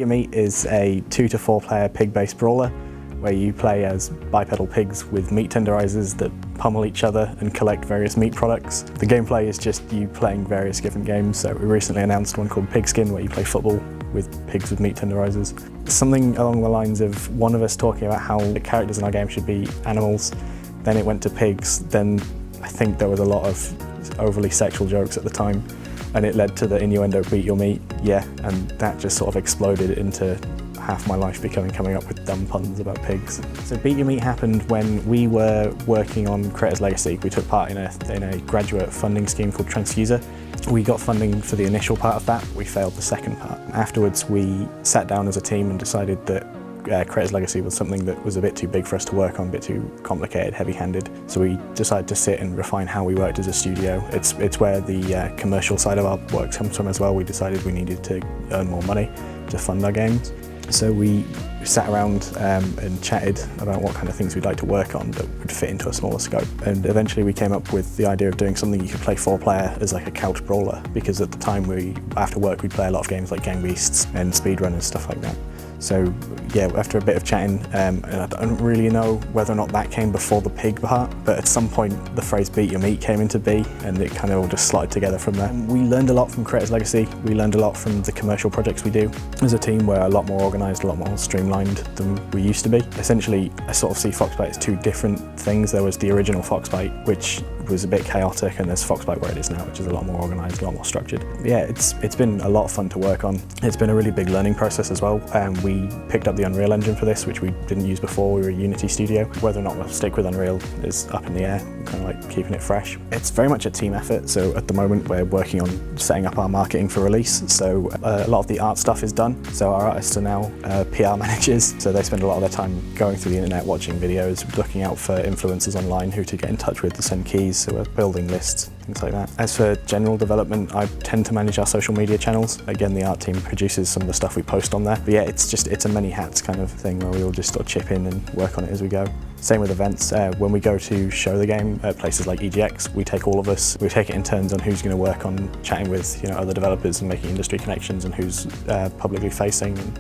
Your Meat is a 2 to 4 player pig-based brawler where you play as bipedal pigs with meat tenderisers that pummel each other and collect various meat products. The gameplay is just you playing various different games, so we recently announced one called Pigskin where you play football with pigs with meat tenderisers. Something along the lines of one of us talking about how the characters in our game should be animals, then it went to pigs, then I think there was a lot of overly sexual jokes at the time, and it led to the innuendo Beat Your Meat, yeah, and that just sort of exploded into half my life coming up with dumb puns about pigs. So Beat Your Meat happened when we were working on Creators Legacy. We took part in a graduate funding scheme called Transfuser. We got funding for the initial part of that, we failed the second part. Afterwards we sat down as a team and decided that Creators Legacy was something that was a bit too big for us to work on, a bit too complicated, heavy-handed. So we decided to sit and refine how we worked as a studio. It's where the commercial side of our work comes from as well. We decided we needed to earn more money to fund our games. So we sat around and chatted about what kind of things we'd like to work on that would fit into a smaller scope. And eventually we came up with the idea of doing something you could play 4-player as like a couch brawler, because at the time after work we'd play a lot of games like Gang Beasts and Speedrun and stuff like that. So yeah, after a bit of chatting, and I don't really know whether or not that came before the pig part, but at some point the phrase Beat Your Meat came into be, and it kind of all just slotted together from there. We learned a lot from Creators Legacy, we learned a lot from the commercial projects we do. As a team we're a lot more organised, a lot more streamlined than we used to be. Essentially I sort of see Foxbyte as two different things. There was the original Foxbyte, which was a bit chaotic, and there's Foxbyte where it is now, which is a lot more organised, a lot more structured. Yeah, it's been a lot of fun to work on. It's been a really big learning process as well. We picked up the Unreal Engine for this, which we didn't use before. We were a Unity studio. Whether or not we'll stick with Unreal is up in the air, kind of like keeping it fresh. It's very much a team effort, so at the moment we're working on setting up our marketing for release. So a lot of the art stuff is done. So our artists are now PR managers, so they spend a lot of their time going through the internet, watching videos, looking out for influencers online, who to get in touch with to send keys. So we're building lists, things like that. As for general development, I tend to manage our social media channels. Again, the art team produces some of the stuff we post on there. But yeah, it's a many hats kind of thing where we all just sort of chip in and work on it as we go. Same with events. When we go to show the game at places like EGX, we take it in turns on who's going to work on chatting with other developers and making industry connections, and who's publicly facing. And